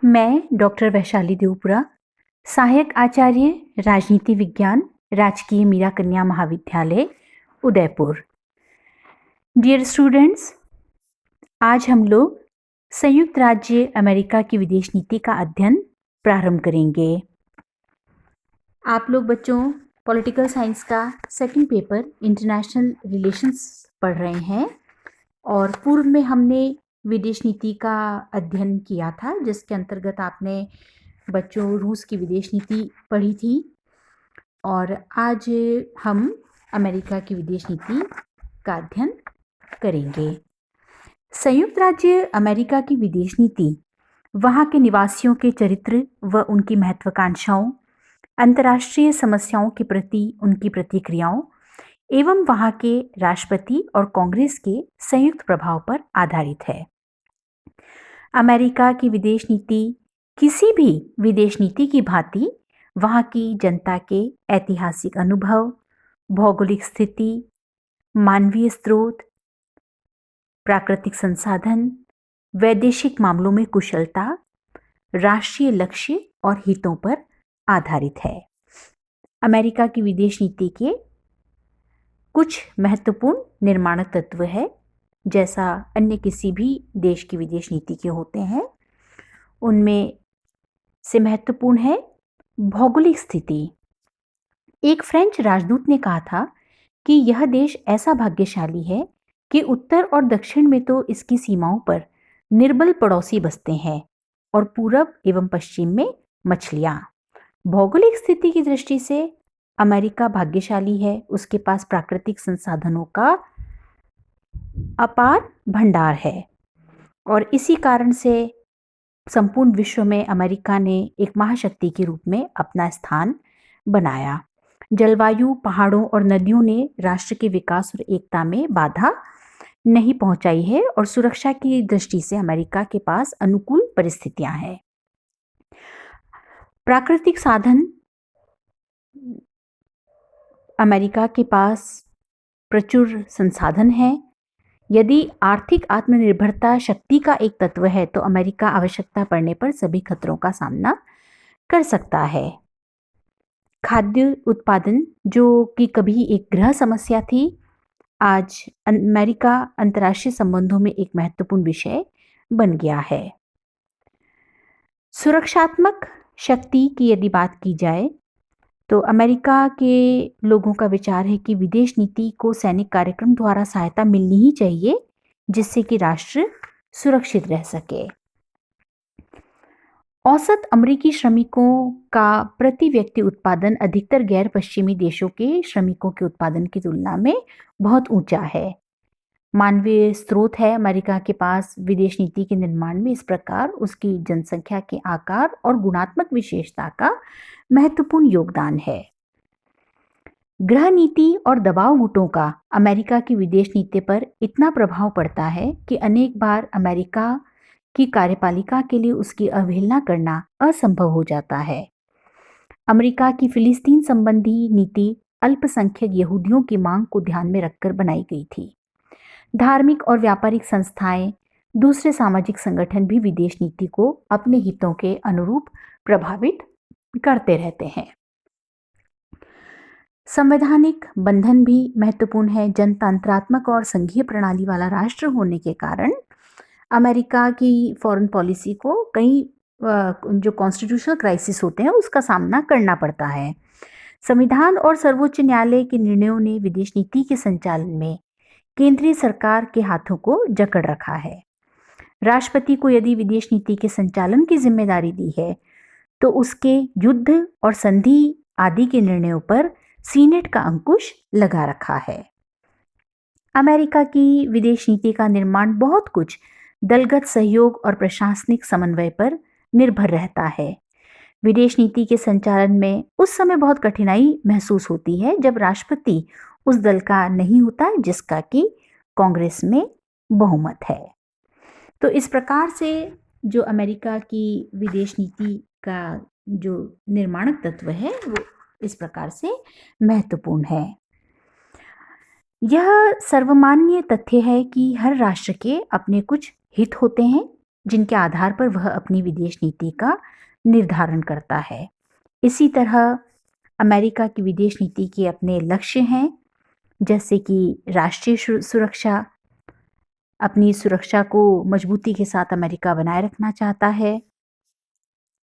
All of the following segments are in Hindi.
मैं डॉक्टर वैशाली देवपुरा, सहायक आचार्य राजनीति विज्ञान, राजकीय मीरा कन्या महाविद्यालय, उदयपुर। डियर स्टूडेंट्स, आज हम लोग संयुक्त राज्य अमेरिका की विदेश नीति का अध्ययन प्रारंभ करेंगे। आप लोग बच्चों पॉलिटिकल साइंस का सेकंड पेपर इंटरनेशनल रिलेशंस पढ़ रहे हैं और पूर्व में हमने विदेश नीति का अध्ययन किया था, जिसके अंतर्गत आपने बच्चों रूस की विदेश नीति पढ़ी थी और आज हम अमेरिका की विदेश नीति का अध्ययन करेंगे। संयुक्त राज्य अमेरिका की विदेश नीति वहाँ के निवासियों के चरित्र व उनकी महत्वाकांक्षाओं, अंतर्राष्ट्रीय समस्याओं के प्रति उनकी प्रतिक्रियाओं एवं वहाँ के राष्ट्रपति और कांग्रेस के संयुक्त प्रभाव पर आधारित है। अमेरिका की विदेश नीति किसी भी विदेश नीति की भांति वहाँ की जनता के ऐतिहासिक अनुभव, भौगोलिक स्थिति, मानवीय स्रोत, प्राकृतिक संसाधन, वैदेशिक मामलों में कुशलता, राष्ट्रीय लक्ष्य और हितों पर आधारित है। अमेरिका की विदेश नीति के कुछ महत्वपूर्ण निर्माणक तत्व है, जैसा अन्य किसी भी देश की विदेश नीति के होते हैं। उनमें से महत्वपूर्ण है भौगोलिक स्थिति। एक फ्रेंच राजदूत ने कहा था कि यह देश ऐसा भाग्यशाली है कि उत्तर और दक्षिण में तो इसकी सीमाओं पर निर्बल पड़ोसी बसते हैं और पूरब एवं पश्चिम में मछलियां। भौगोलिक स्थिति की दृष्टि से अमेरिका भाग्यशाली है। उसके पास प्राकृतिक संसाधनों का अपार भंडार है और इसी कारण से संपूर्ण विश्व में अमेरिका ने एक महाशक्ति के रूप में अपना स्थान बनाया। जलवायु, पहाड़ों और नदियों ने राष्ट्र के विकास और एकता में बाधा नहीं पहुंचाई है और सुरक्षा की दृष्टि से अमेरिका के पास अनुकूल परिस्थितियां हैं। प्राकृतिक साधन अमेरिका के पास प्रचुर संसाधन है। यदि आर्थिक आत्मनिर्भरता शक्ति का एक तत्व है तो अमेरिका आवश्यकता पड़ने पर सभी खतरों का सामना कर सकता है। खाद्य उत्पादन, जो कि कभी एक गृह समस्या थी, आज अमेरिका अंतर्राष्ट्रीय संबंधों में एक महत्वपूर्ण विषय बन गया है। सुरक्षात्मक शक्ति की यदि बात की जाए तो अमेरिका के लोगों का विचार है कि विदेश नीति को सैनिक कार्यक्रम द्वारा सहायता मिलनी ही चाहिए, जिससे कि राष्ट्र सुरक्षित रह सके। औसत अमेरिकी श्रमिकों का प्रति व्यक्ति उत्पादन अधिकतर गैर पश्चिमी देशों के श्रमिकों के उत्पादन की तुलना में बहुत ऊंचा है। मानवीय स्रोत है अमेरिका के पास विदेश नीति के निर्माण में इस प्रकार उसकी जनसंख्या के आकार और गुणात्मक विशेषता का महत्वपूर्ण योगदान है। गृह नीति और दबाव गुटों का अमेरिका की विदेश नीति पर इतना प्रभाव पड़ता है कि अनेक बार अमेरिका की कार्यपालिका के लिए उसकी अवहेलना करना असंभव हो जाता है। अमेरिका की फिलिस्तीन संबंधी नीति अल्पसंख्यक यहूदियों की मांग को ध्यान में रखकर बनाई गई थी। धार्मिक और व्यापारिक संस्थाएं, दूसरे सामाजिक संगठन भी विदेश नीति को अपने हितों के अनुरूप प्रभावित करते रहते हैं। संवैधानिक बंधन भी महत्वपूर्ण है। जनतंत्रात्मक और संघीय प्रणाली वाला राष्ट्र होने के कारण अमेरिका की फॉरेन पॉलिसी को कई जो कॉन्स्टिट्यूशनल क्राइसिस होते हैं उसका सामना करना पड़ता है। संविधान और सर्वोच्च न्यायालय के निर्णयों ने विदेश नीति के संचालन में केंद्रीय सरकार के हाथों को जकड़ रखा है। राष्ट्रपति को यदि विदेश नीति के संचालन की जिम्मेदारी दी है तो उसके युद्ध और संधि आदि के निर्णयों पर सीनेट का अंकुश लगा रखा है। अमेरिका की विदेश नीति का निर्माण बहुत कुछ दलगत सहयोग और प्रशासनिक समन्वय पर निर्भर रहता है। विदेश नीति के संचालन में उस समय बहुत कठिनाई महसूस होती है जब राष्ट्रपति उस दल का नहीं होता जिसका कि कांग्रेस में बहुमत है। तो इस प्रकार से जो अमेरिका की विदेश नीति का जो निर्माणक तत्व है वो इस प्रकार से महत्वपूर्ण है। यह सर्वमान्य तथ्य है कि हर राष्ट्र के अपने कुछ हित होते हैं जिनके आधार पर वह अपनी विदेश नीति का निर्धारण करता है। इसी तरह अमेरिका की विदेश नीति के अपने लक्ष्य हैं, जैसे कि राष्ट्रीय सुरक्षा। अपनी सुरक्षा को मजबूती के साथ अमेरिका बनाए रखना चाहता है।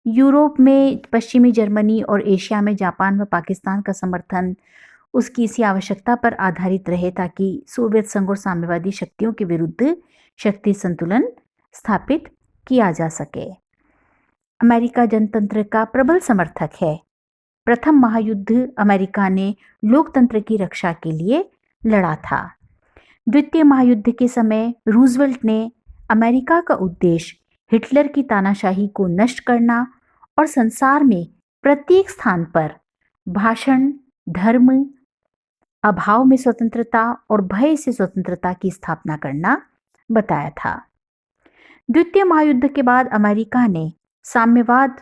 यूरोप में पश्चिमी जर्मनी और एशिया में जापान व पाकिस्तान का समर्थन उसकी इसी आवश्यकता पर आधारित रहे ताकि सोवियत संघ और साम्यवादी शक्तियों के विरुद्ध शक्ति संतुलन स्थापित किया जा सके। अमेरिका जनतंत्र का प्रबल समर्थक है। प्रथम महायुद्ध अमेरिका ने लोकतंत्र की रक्षा के लिए लड़ा था। द्वितीय महायुद्ध के समय रूजवेल्ट ने अमेरिका का उद्देश्य हिटलर की तानाशाही को नष्ट करना और संसार में प्रत्येक स्थान पर भाषण, धर्म, अभाव में स्वतंत्रता और भय से स्वतंत्रता की स्थापना करना बताया था। द्वितीय महायुद्ध के बाद अमेरिका ने साम्यवाद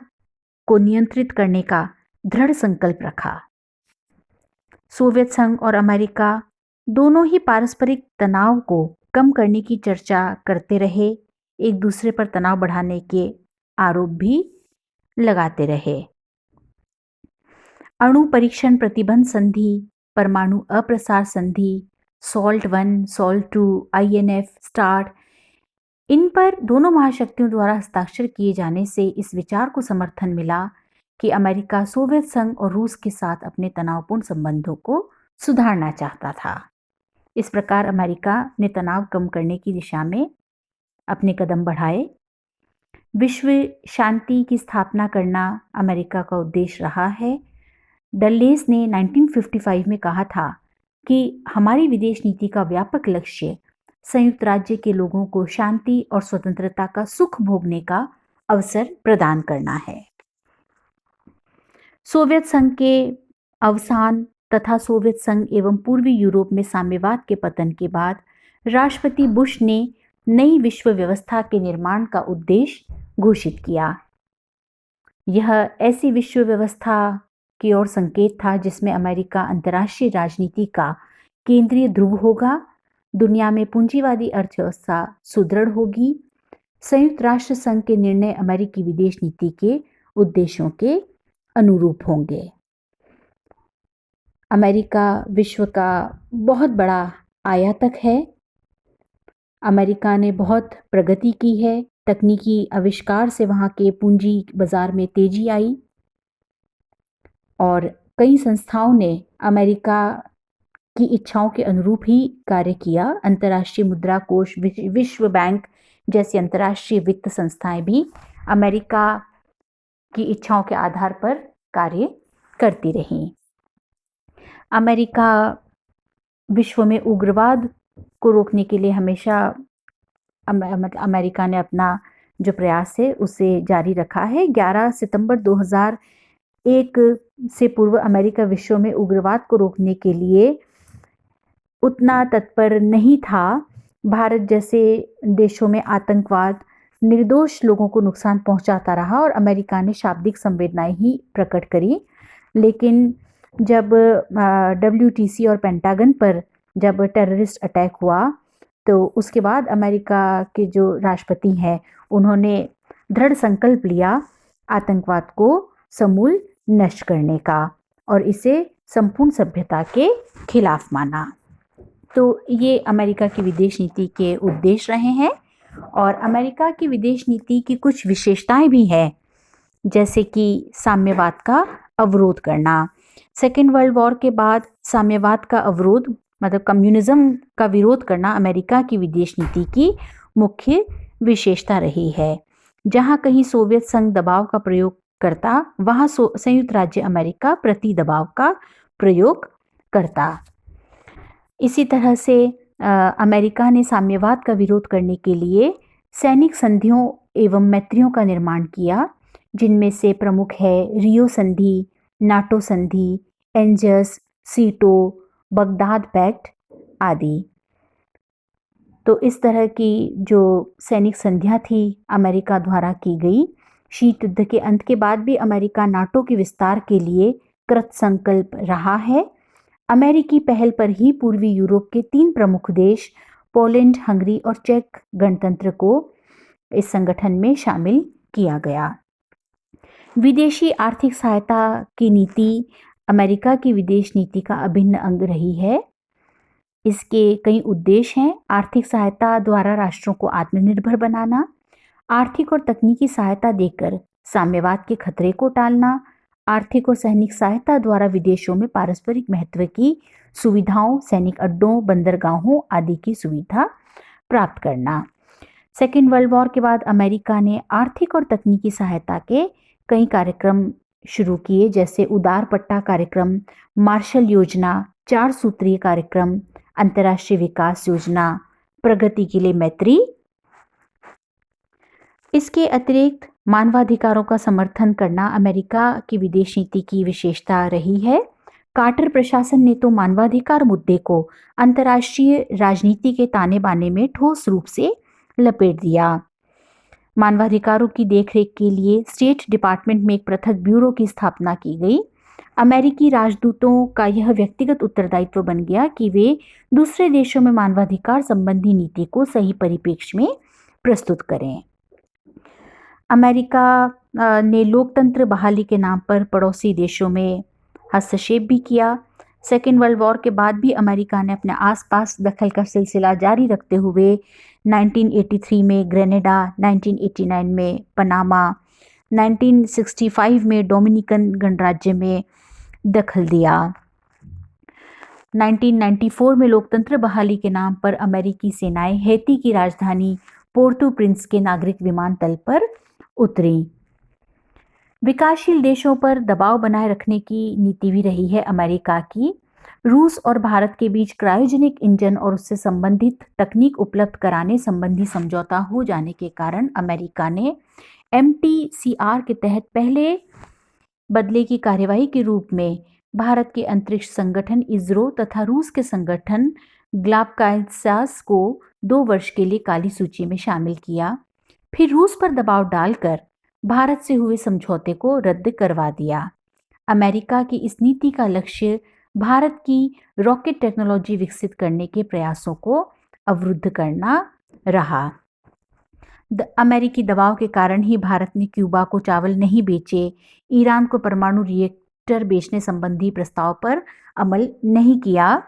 को नियंत्रित करने का दृढ़ संकल्प रखा। सोवियत संघ और अमेरिका दोनों ही पारस्परिक तनाव को कम करने की चर्चा करते रहे, एक दूसरे पर तनाव बढ़ाने के आरोप भी लगाते रहे। अणु परीक्षण प्रतिबंध संधि, परमाणु अप्रसार संधि, सॉल्ट 1, सॉल्ट 2, INF, स्टार्ट, इन पर दोनों महाशक्तियों द्वारा हस्ताक्षर किए जाने से इस विचार को समर्थन मिला कि अमेरिका सोवियत संघ और रूस के साथ अपने तनावपूर्ण संबंधों को सुधारना चाहता था। इस प्रकार अमेरिका ने तनाव कम करने की दिशा में अपने कदम बढ़ाए। विश्व शांति की स्थापना करना अमेरिका का उद्देश्य रहा है। डल्लेस ने 1955 में कहा था कि हमारी विदेश नीति का व्यापक लक्ष्य संयुक्त राज्य के लोगों को शांति और स्वतंत्रता का सुख भोगने का अवसर प्रदान करना है। सोवियत संघ के अवसान तथा सोवियत संघ एवं पूर्वी यूरोप में साम्यवाद के पतन के बाद राष्ट्रपति बुश ने नई विश्व व्यवस्था के निर्माण का उद्देश्य घोषित किया। यह ऐसी विश्व व्यवस्था की ओर संकेत था जिसमें अमेरिका अंतर्राष्ट्रीय राजनीति का केंद्रीय ध्रुव होगा, दुनिया में पूंजीवादी अर्थव्यवस्था सुदृढ़ होगी, संयुक्त राष्ट्र संघ के निर्णय अमेरिकी विदेश नीति के उद्देश्यों के अनुरूप होंगे। अमेरिका विश्व का बहुत बड़ा आयातक है। अमेरिका ने बहुत प्रगति की है। तकनीकी आविष्कार से वहाँ के पूंजी बाजार में तेजी आई और कई संस्थाओं ने अमेरिका की इच्छाओं के अनुरूप ही कार्य किया। अंतर्राष्ट्रीय मुद्रा कोष, विश्व बैंक जैसी अंतर्राष्ट्रीय वित्त संस्थाएं भी अमेरिका की इच्छाओं के आधार पर कार्य करती रहीं। अमेरिका विश्व में उग्रवाद को रोकने के लिए हमेशा अमेरिका ने अपना जो प्रयास है उसे जारी रखा है। 11 सितंबर 2001 से पूर्व अमेरिका विश्व में उग्रवाद को रोकने के लिए उतना तत्पर नहीं था। भारत जैसे देशों में आतंकवाद निर्दोष लोगों को नुकसान पहुंचाता रहा और अमेरिका ने शाब्दिक संवेदनाएं ही प्रकट करी। लेकिन जब WTC और पेंटागन पर जब टेररिस्ट अटैक हुआ तो उसके बाद अमेरिका के जो राष्ट्रपति हैं उन्होंने दृढ़ संकल्प लिया आतंकवाद को समूल नष्ट करने का और इसे संपूर्ण सभ्यता के खिलाफ माना। तो ये अमेरिका की विदेश नीति के उद्देश्य रहे हैं और अमेरिका की विदेश नीति की कुछ विशेषताएं भी हैं, जैसे कि साम्यवाद का अवरोध करना। सेकेंड वर्ल्ड वॉर के बाद साम्यवाद का अवरोध मतलब कम्युनिज्म का विरोध करना अमेरिका की विदेश नीति की मुख्य विशेषता रही है। जहां कहीं सोवियत संघ दबाव का प्रयोग करता वहां संयुक्त राज्य अमेरिका प्रति दबाव का प्रयोग करता। इसी तरह से अमेरिका ने साम्यवाद का विरोध करने के लिए सैनिक संधियों एवं मैत्रियों का निर्माण किया, जिनमें से प्रमुख है रियो संधि, नाटो संधि, एंजस, सीटो, बगदाद पैक्ट आदि। तो इस तरह की जो सैनिक संधियां थी अमेरिका द्वारा की गई। शीत युद्ध के अंत के बाद भी अमेरिका नाटो के विस्तार के लिए कृत संकल्प रहा है। अमेरिकी पहल पर ही पूर्वी यूरोप के 3 प्रमुख देश पोलैंड, हंगरी और चेक गणतंत्र को इस संगठन में शामिल किया गया। विदेशी आर्थिक सहायता की नीति अमेरिका की विदेश नीति का अभिन्न अंग रही है। इसके कई उद्देश्य हैं। आर्थिक सहायता द्वारा राष्ट्रों को आत्मनिर्भर बनाना, आर्थिक और तकनीकी सहायता देकर साम्यवाद के खतरे को टालना, आर्थिक और सैनिक सहायता द्वारा विदेशों में पारस्परिक महत्व की सुविधाओं, सैनिक अड्डों, बंदरगाहों आदि की सुविधा प्राप्त करना। सेकेंड वर्ल्ड वॉर के बाद अमेरिका ने आर्थिक और तकनीकी सहायता के कई कार्यक्रम शुरू किए, जैसे उदार पट्टा कार्यक्रम, मार्शल योजना, 4 सूत्रीय कार्यक्रम, अंतर्राष्ट्रीय विकास योजना, प्रगति के लिए मैत्री। इसके अतिरिक्त मानवाधिकारों का समर्थन करना अमेरिका की विदेश नीति की विशेषता रही है। कार्टर प्रशासन ने तो मानवाधिकार मुद्दे को अंतर्राष्ट्रीय राजनीति के ताने बाने में ठोस रूप से लपेट दिया। मानवाधिकारों की देखरेख के लिए स्टेट डिपार्टमेंट में एक पृथक ब्यूरो की स्थापना की गई। अमेरिकी राजदूतों का यह व्यक्तिगत उत्तरदायित्व बन गया कि वे दूसरे देशों में मानवाधिकार संबंधी नीति को सही परिप्रेक्ष्य में प्रस्तुत करें। अमेरिका ने लोकतंत्र बहाली के नाम पर पड़ोसी देशों में हस्तक्षेप भी किया। सेकेंड वर्ल्ड वॉर के बाद भी अमेरिका ने अपने आसपास दखल का सिलसिला जारी रखते हुए 1983 में ग्रेनेडा, 1989 में पनामा, 1965 में डोमिनिकन गणराज्य में दखल दिया। 1994 में लोकतंत्र बहाली के नाम पर अमेरिकी सेनाएं हैती की राजधानी पोर्टो प्रिंस के नागरिक विमानतल पर उतरी। विकासशील देशों पर दबाव बनाए रखने की नीति भी रही है अमेरिका की। रूस और भारत के बीच क्रायोजेनिक इंजन और उससे संबंधित तकनीक उपलब्ध कराने संबंधी समझौता हो जाने के कारण अमेरिका ने MTCR के तहत पहले बदले की कार्यवाही के रूप में भारत के अंतरिक्ष संगठन इसरो तथा रूस के संगठन ग्लापकायसास को 2 वर्ष के लिए काली सूची में शामिल किया। फिर रूस पर दबाव डालकर भारत से हुए समझौते को रद्द करवा दिया। अमेरिका की इस नीति का लक्ष्य भारत की रॉकेट टेक्नोलॉजी विकसित करने के प्रयासों को अवरुद्ध करना रहा। अमेरिकी दबाव के कारण ही भारत ने क्यूबा को चावल नहीं बेचे, ईरान को परमाणु रिएक्टर बेचने संबंधी प्रस्ताव पर अमल नहीं किया।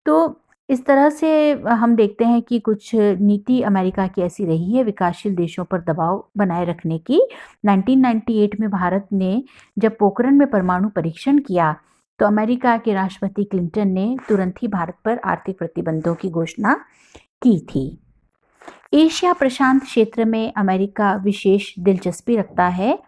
तो इस तरह से हम देखते हैं कि कुछ नीति अमेरिका की ऐसी रही है विकासशील देशों पर दबाव बनाए रखने की। 1998 में भारत ने जब पोखरण में परमाणु परीक्षण किया तो अमेरिका के राष्ट्रपति क्लिंटन ने तुरंत ही भारत पर आर्थिक प्रतिबंधों की घोषणा की थी। एशिया प्रशांत क्षेत्र में अमेरिका विशेष दिलचस्पी रखता है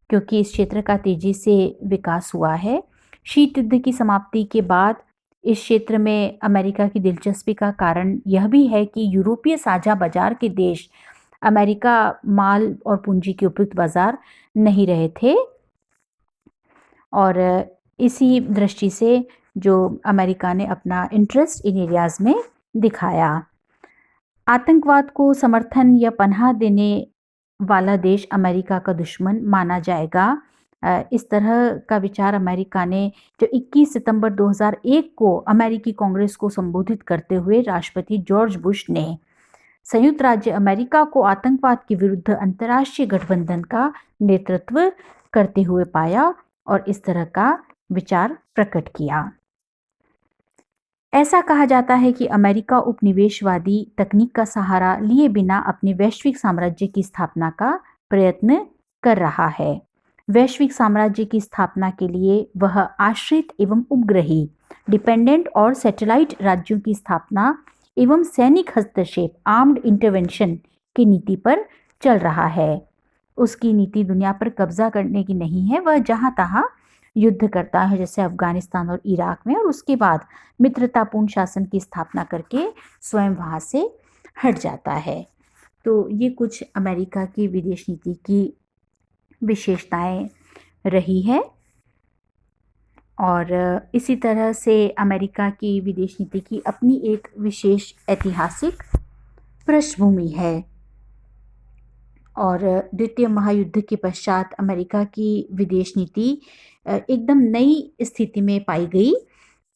क्योंकि इस क्षेत्र का तेजी से विकास हुआ है। शीत युद्ध की समाप्ति के बाद इस क्षेत्र में अमेरिका की दिलचस्पी का कारण यह भी है कि यूरोपीय साझा बाजार के देश अमेरिका माल और पूंजी के उपयुक्त बाजार नहीं रहे थे और इसी दृष्टि से जो अमेरिका ने अपना इंटरेस्ट इन एरियाज में दिखाया। आतंकवाद को समर्थन या पनाह देने वाला देश अमेरिका का दुश्मन माना जाएगा। इस तरह का विचार अमेरिका ने जो 21 सितंबर 2001 को अमेरिकी कांग्रेस को संबोधित करते हुए राष्ट्रपति जॉर्ज बुश ने संयुक्त राज्य अमेरिका को आतंकवाद के विरुद्ध अंतर्राष्ट्रीय गठबंधन का नेतृत्व करते हुए पाया और इस तरह का विचार प्रकट किया। ऐसा कहा जाता है कि अमेरिका उपनिवेशवादी तकनीक का सहारा लिए बिना अपने वैश्विक साम्राज्य की स्थापना का प्रयत्न कर रहा है। वैश्विक साम्राज्य की स्थापना के लिए वह आश्रित एवं उपग्रही डिपेंडेंट और सैटेलाइट राज्यों की स्थापना एवं सैनिक हस्तक्षेप आर्म्ड इंटरवेंशन की नीति पर चल रहा है। उसकी नीति दुनिया पर कब्जा करने की नहीं है, वह जहां तहां युद्ध करता है, जैसे अफगानिस्तान और इराक में, और उसके बाद मित्रतापूर्ण शासन की स्थापना करके स्वयं वहां से हट जाता है। तो ये कुछ अमेरिका की विदेश नीति की विशेषताएं रही है और इसी तरह से अमेरिका की विदेश नीति की अपनी एक विशेष ऐतिहासिक पृष्ठभूमि है और द्वितीय महायुद्ध के पश्चात अमेरिका की विदेश नीति एकदम नई स्थिति में पाई गई।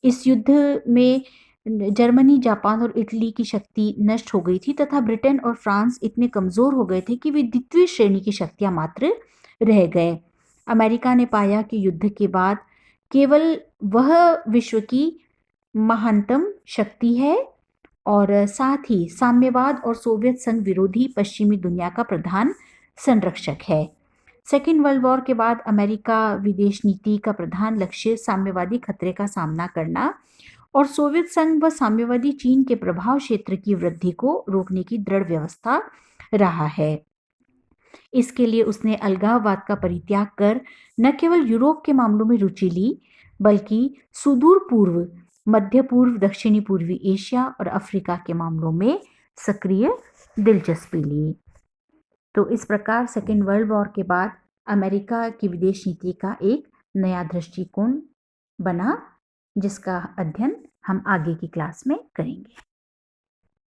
इस युद्ध में जर्मनी, जापान और इटली की शक्ति नष्ट हो गई थी तथा ब्रिटेन और फ्रांस इतने कमज़ोर हो गए थे कि वे द्वितीय श्रेणी की शक्तियाँ मात्र रह गए। अमेरिका ने पाया कि युद्ध के बाद केवल वह विश्व की महानतम शक्ति है और साथ ही साम्यवाद और सोवियत संघ विरोधी पश्चिमी दुनिया का प्रधान संरक्षक है। सेकेंड वर्ल्ड वॉर के बाद अमेरिका विदेश नीति का प्रधान लक्ष्य साम्यवादी खतरे का सामना करना और सोवियत संघ व साम्यवादी चीन के प्रभाव क्षेत्र की वृद्धि को रोकने की दृढ़ व्यवस्था रहा है। इसके लिए उसने अलगाववाद का परित्याग कर न केवल यूरोप के मामलों में रुचि ली, बल्कि सुदूर पूर्व, मध्य पूर्व, दक्षिणी पूर्वी एशिया और अफ्रीका के मामलों में सक्रिय दिलचस्पी ली। तो इस प्रकार सेकेंड वर्ल्ड वॉर के बाद अमेरिका की विदेश नीति का एक नया दृष्टिकोण बना, जिसका अध्ययन हम आगे की क्लास में करेंगे।